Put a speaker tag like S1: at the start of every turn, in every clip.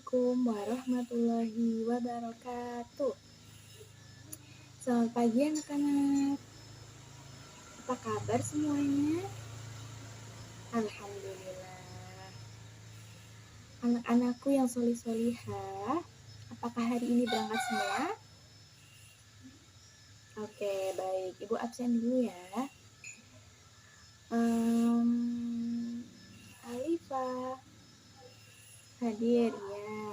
S1: Assalamualaikum warahmatullahi wabarakatuh. Selamat pagi anak-anak. Apa kabar semuanya? Alhamdulillah. Anak-anakku yang solih-solihah, apakah hari ini berangkat semua? Oke, baik. Ibu absen dulu ya. Alifa hadir ya.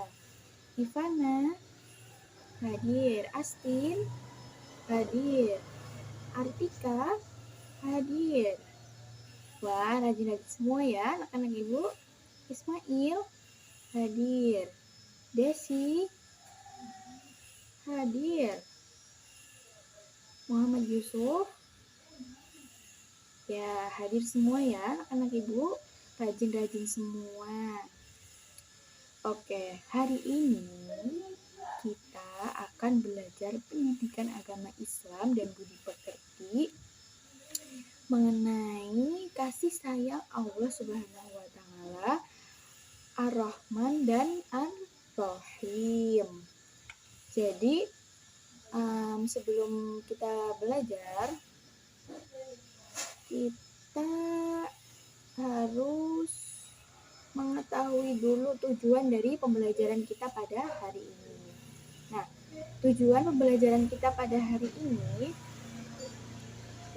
S1: Ivana hadir. Astin hadir. Artika hadir. Wah, rajin-rajin semua ya anak-anak ibu. Ismail hadir. Desi hadir. Muhammad Yusuf ya hadir semua ya anak ibu, rajin-rajin semua. Oke, hari ini kita akan belajar pendidikan agama Islam dan budi pekerti mengenai kasih sayang Allah Subhanahu wa taala, Ar-Rahman dan Ar-Rahim. Jadi sebelum kita belajar, kita harus mengetahui dulu tujuan dari pembelajaran kita pada hari ini. Nah, tujuan pembelajaran kita pada hari ini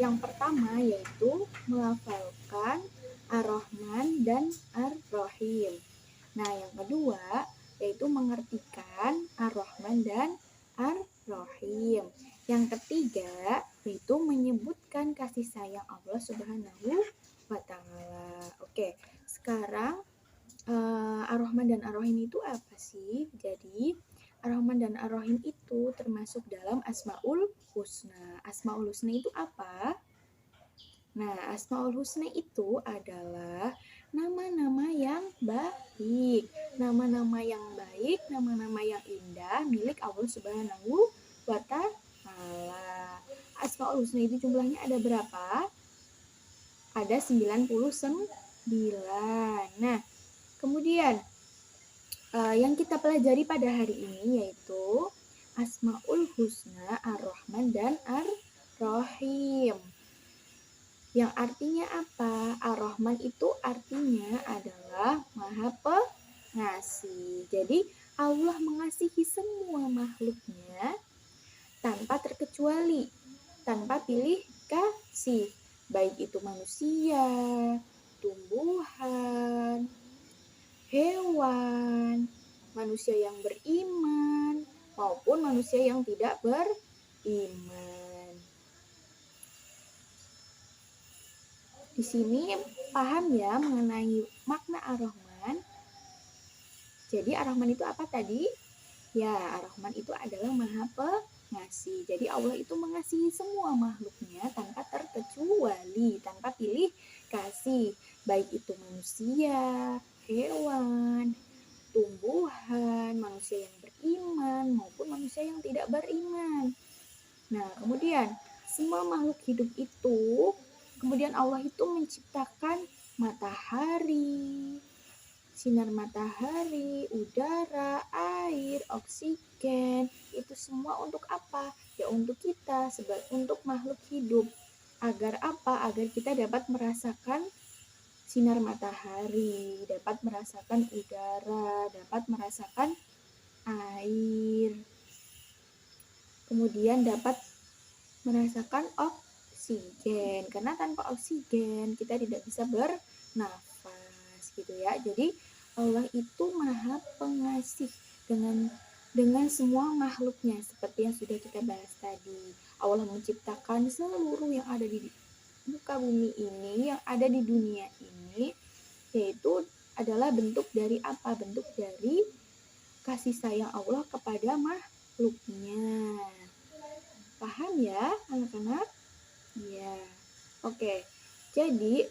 S1: yang pertama yaitu melafalkan Ar-Rahman dan Ar-Rahim. Nah, yang kedua yaitu mengartikan Ar-Rahman dan Ar-Rahim. Yang ketiga yaitu menyebutkan kasih sayang Allah Subhanahu wa taala. Oke, sekarang Ar-Rahman dan Ar-Rahim itu apa sih? Jadi Ar-Rahman dan Ar-Rahim itu termasuk dalam Asmaul Husna. Asmaul Husna itu apa? Nah, Asmaul Husna itu adalah nama-nama yang baik. Nama-nama yang baik, nama-nama yang indah milik Allah Subhanahu wa taala. Asmaul Husna itu jumlahnya ada berapa? Ada 99. Nah, kemudian yang kita pelajari pada hari ini yaitu Asmaul Husna, Ar-Rahman dan Ar-Rahim. Yang artinya apa? Ar-Rahman itu artinya adalah Maha Pengasih. Jadi Allah mengasihi semua makhluknya tanpa terkecuali, tanpa pilih kasih, baik itu manusia, tumbuhan, hewan, manusia yang beriman, maupun manusia yang tidak beriman. Di sini paham ya mengenai makna Ar-Rahman. Jadi Ar-Rahman itu apa tadi? Ya, Ar-Rahman itu adalah Maha Pengasih. Jadi Allah itu mengasihi semua makhluknya tanpa terkecuali, tanpa pilih kasih, baik itu manusia, hewan, tumbuhan, manusia yang beriman maupun manusia yang tidak beriman. Nah, kemudian semua makhluk hidup itu, kemudian Allah itu menciptakan matahari, sinar matahari, udara, air, oksigen, itu semua untuk apa? Ya untuk kita, untuk makhluk hidup. Agar apa? Agar kita dapat merasakan sinar matahari, dapat merasakan udara, dapat merasakan air, kemudian dapat merasakan oksigen. Karena tanpa oksigen kita tidak bisa bernafas, gitu ya. Jadi Allah itu Maha Pengasih dengan semua makhluknya, seperti yang sudah kita bahas tadi. Allah menciptakan seluruh yang ada di muka bumi ini, yang ada di dunia ini, yaitu adalah bentuk dari apa? Bentuk dari kasih sayang Allah kepada makhluknya. Paham ya anak-anak? Ya. Oke. Jadi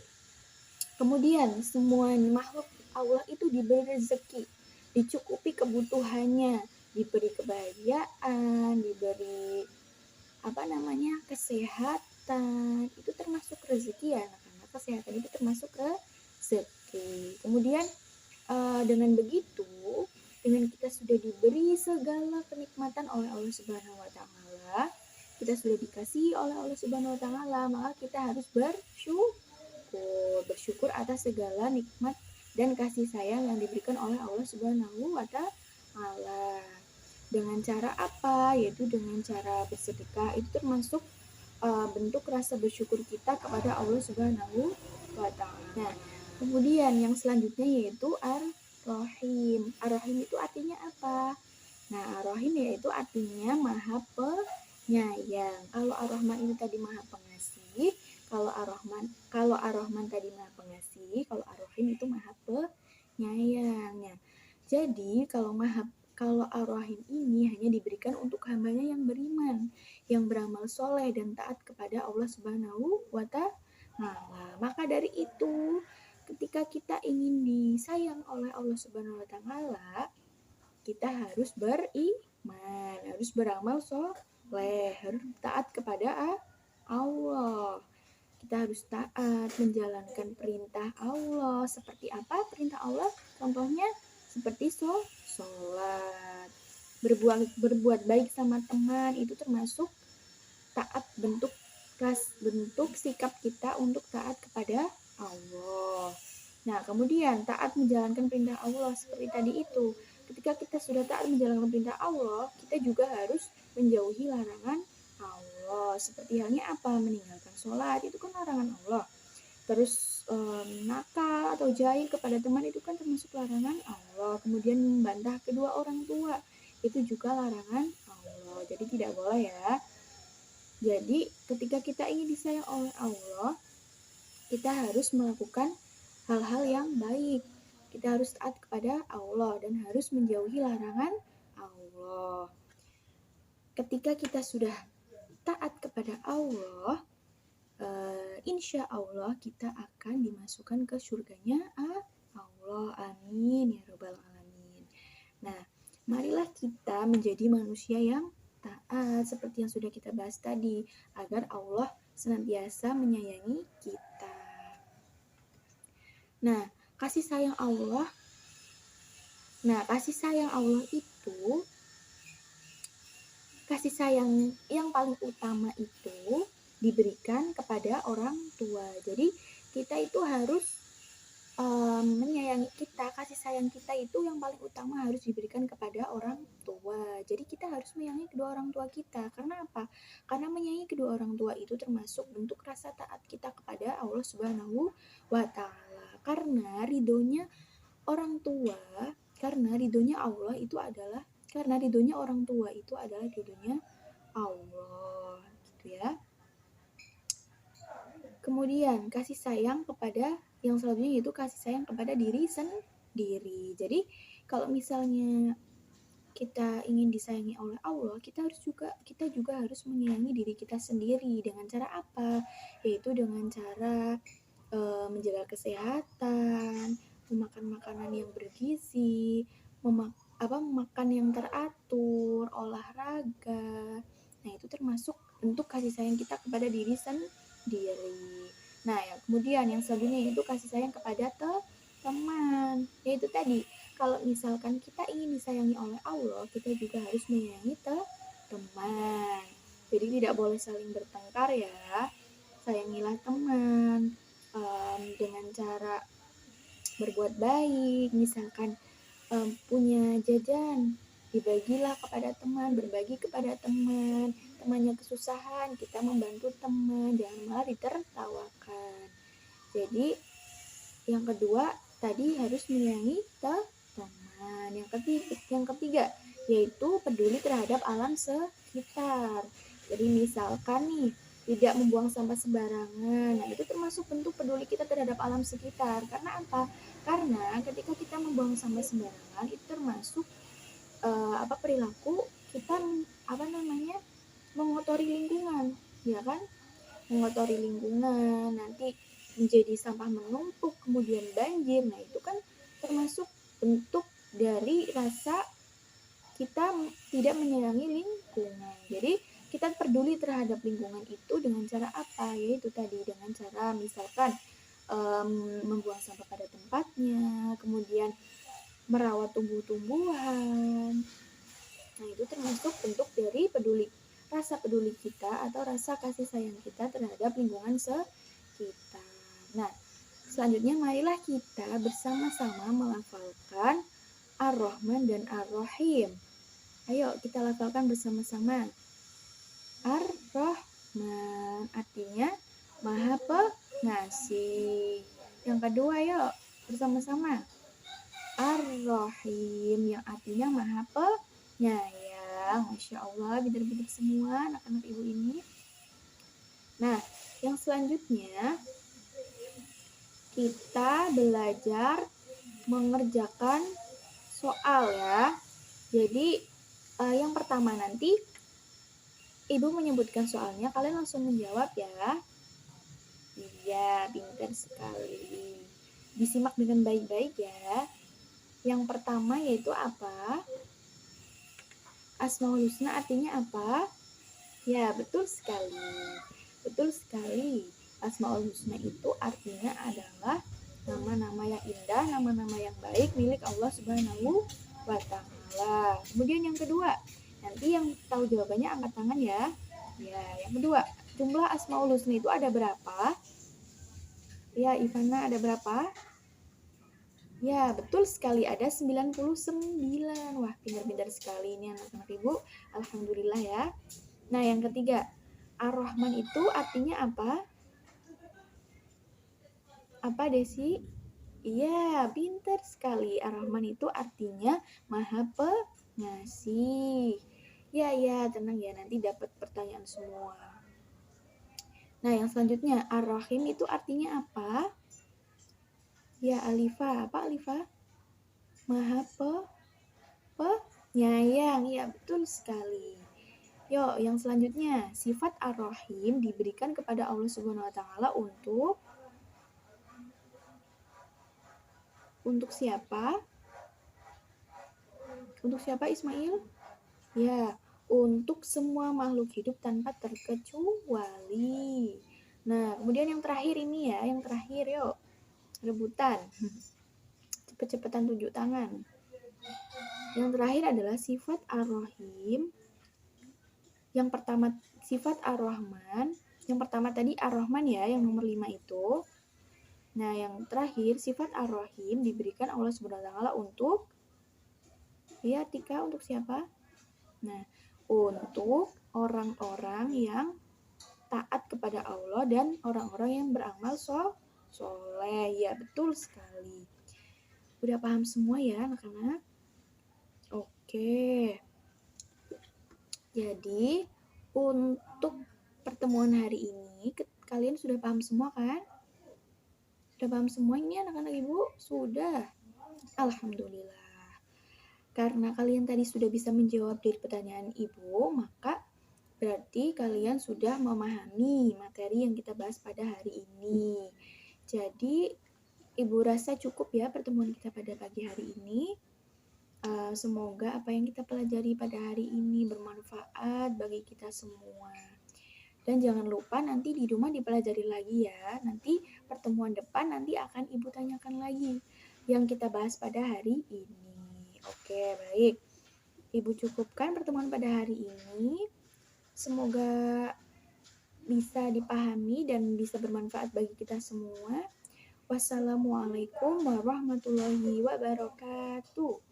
S1: kemudian semua makhluk Allah itu diberi rezeki, dicukupi kebutuhannya, diberi kebahagiaan, diberi kesehatan. Itu termasuk rezeki ya anak-anak. Kesehatan itu termasuk rezeki. Kemudian dengan begitu dengan kita sudah diberi segala kenikmatan oleh Allah Subhanahu wa taala, kita sudah dikasihi oleh Allah Subhanahu wa taala, maka kita harus bersyukur atas segala nikmat dan kasih sayang yang diberikan oleh Allah Subhanahu wa taala. Dengan cara apa? Yaitu dengan cara bersedekah. Itu termasuk bentuk rasa bersyukur kita kepada Allah Subhanahu wa taala. Nah, kemudian yang selanjutnya yaitu Ar-Rahim. Ar-Rahim itu artinya apa? Nah, Ar-Rahim yaitu artinya Maha Penyayang. Kalau Ar-Rahman itu tadi Maha Pengasih, kalau Ar-Rahman tadi Maha Pengasih, kalau Ar-Rahim itu Maha Penyayang. Nah, jadi kalau Ar-Rahim ini hanya diberikan untuk hambanya yang beriman, yang beramal soleh dan taat kepada Allah Subhanahu wa taala. Maka dari itu, ketika kita ingin disayang oleh Allah Subhanahu wa taala, kita harus beriman, harus beramal soleh, harus taat kepada Allah. Kita harus taat menjalankan perintah Allah. Seperti apa perintah Allah? Contohnya seperti sholat, berbuat baik sama teman, itu termasuk taat, bentuk sikap kita untuk taat kepada Allah. Nah, kemudian taat menjalankan perintah Allah seperti tadi itu. Ketika kita sudah taat menjalankan perintah Allah, kita juga harus menjauhi larangan Allah. Seperti halnya apa? Meninggalkan sholat, itu kan larangan Allah. Terus nakal atau jahil kepada teman, itu kan termasuk larangan Allah. Kemudian membantah kedua orang tua, itu juga larangan Allah. Jadi tidak boleh ya. Jadi ketika kita ingin disayang oleh Allah, kita harus melakukan hal-hal yang baik. Kita harus taat kepada Allah dan harus menjauhi larangan Allah. Ketika kita sudah taat kepada Allah, insya Allah kita akan dimasukkan ke surganya Allah. Amin ya robbal alamin. Nah, marilah kita menjadi manusia yang taat seperti yang sudah kita bahas tadi, agar Allah senantiasa menyayangi kita. Nah, kasih sayang Allah itu, kasih sayang yang paling utama itu diberikan kepada orang tua. Jadi kita itu harus menyayangi kita, kasih sayang kita itu yang paling utama harus diberikan kepada orang tua. Jadi kita harus menyayangi kedua orang tua kita. Karena apa? Karena menyayangi kedua orang tua itu termasuk bentuk rasa taat kita kepada Allah Subhanahu wa taala. Karena ridhonya orang tua, karena ridhonya Allah itu adalah, karena ridhonya orang tua itu adalah ridhonya Allah, gitu ya. Kemudian kasih sayang kepada yang selanjutnya yaitu kasih sayang kepada diri sendiri. Jadi kalau misalnya kita ingin disayangi oleh Allah, kita juga harus menyayangi diri kita sendiri. Dengan cara apa? Yaitu dengan cara menjaga kesehatan, memakan makanan yang bergizi, makan yang teratur, olahraga. Nah, itu termasuk bentuk kasih sayang kita kepada diri sendiri. Nah, kemudian yang selanjutnya yaitu kasih sayang kepada teman. Yaitu tadi, kalau misalkan kita ingin disayangi oleh Allah, kita juga harus menyayangi teman. Jadi tidak boleh saling bertengkar ya. Sayangilah teman dengan cara berbuat baik. Misalkan punya jajan, dibagilah kepada teman, berbagi kepada teman. Temannya kesusahan, kita membantu teman, jangan malah ditertawakan. Jadi yang kedua tadi harus menyayangi teman. Yang ketiga yaitu peduli terhadap alam sekitar. Jadi misalkan nih, tidak membuang sampah sembarangan. Nah, itu termasuk bentuk peduli kita terhadap alam sekitar. Karena apa? Karena ketika kita membuang sampah sembarangan itu termasuk perilaku kita mengotori lingkungan, ya kan? Mengotori lingkungan, nanti menjadi sampah menumpuk, kemudian banjir. Nah, itu kan termasuk bentuk dari rasa kita tidak menyayangi lingkungan. Jadi kita peduli terhadap lingkungan itu dengan cara apa? Yaitu tadi dengan cara misalkan membuang sampah pada tempatnya, kemudian merawat tumbuh-tumbuhan. Nah, itu termasuk bentuk dari rasa peduli kita atau rasa kasih sayang kita terhadap lingkungan sekitar. Nah, selanjutnya marilah kita bersama-sama melafalkan Ar-Rahman dan Ar-Rahim. Ayo kita lafalkan bersama-sama. Ar-Rahman artinya Maha Pengasih. Yang kedua, yuk bersama-sama. Ar-Rahim yang artinya Maha Penyayang. Masya Allah, pintar-pintar semua anak-anak ibu ini. Nah, yang selanjutnya kita belajar mengerjakan soal ya. Jadi yang pertama nanti ibu menyebutkan soalnya, kalian langsung menjawab ya. Iya, pintar sekali. Disimak dengan baik-baik ya. Yang pertama yaitu apa? Asmaul Husna artinya apa? Ya, betul sekali. Betul sekali. Asmaul Husna itu artinya adalah nama-nama yang indah, nama-nama yang baik milik Allah Subhanahu wa Ta'ala. Kemudian yang kedua, nanti yang tahu jawabannya angkat tangan ya. Ya, yang kedua, jumlah Asmaul Husna itu ada berapa? Ya, Ivana, ada berapa? Ya, betul sekali, ada 99. Wah, pintar-pintar sekali ini anak-anak ibu. Alhamdulillah ya. Nah, yang ketiga, Ar-Rahman itu artinya apa? Apa, Desi? Iya, pintar sekali. Ar-Rahman itu artinya Maha Pengasih. Ya, tenang ya, nanti dapat pertanyaan semua. Nah, yang selanjutnya, Ar-Rahim itu artinya apa? Ya, Alifa. Apa, Alifa? Maha Penyayang. Ya, betul sekali. Yuk, yang selanjutnya, sifat Ar-Rahim diberikan kepada Allah Subhanahu wa Ta'ala untuk siapa? Untuk siapa, Ismail? Ya, untuk semua makhluk hidup tanpa terkecuali. Nah, kemudian yang terakhir ini ya, yang terakhir yuk. Rebutan. Cepet-cepetan tunjuk tangan. Yang terakhir adalah sifat Ar-Rahim. Yang pertama sifat Ar-Rahman. Yang pertama tadi Ar-Rahman ya, yang nomor 5 itu. Nah, yang terakhir sifat Ar-Rahim diberikan Allah Subhanahu wa Ta'ala untuk ya, Tika, untuk siapa? Nah, untuk orang-orang yang taat kepada Allah dan orang-orang yang beramal soleh. Ya, betul sekali. Udah paham semua ya, anak-anak? Oke. Jadi, untuk pertemuan hari ini, kalian sudah paham semua kan? Sudah paham semua ini anak-anak ibu? Sudah. Alhamdulillah. Karena kalian tadi sudah bisa menjawab dari pertanyaan ibu, maka berarti kalian sudah memahami materi yang kita bahas pada hari ini. Jadi, ibu rasa cukup ya pertemuan kita pada pagi hari ini. Semoga apa yang kita pelajari pada hari ini bermanfaat bagi kita semua. Dan jangan lupa nanti di rumah dipelajari lagi ya. Nanti pertemuan depan nanti akan ibu tanyakan lagi yang kita bahas pada hari ini. Oke, baik. Ibu cukupkan pertemuan pada hari ini. Semoga bisa dipahami dan bisa bermanfaat bagi kita semua. Wassalamualaikum warahmatullahi wabarakatuh.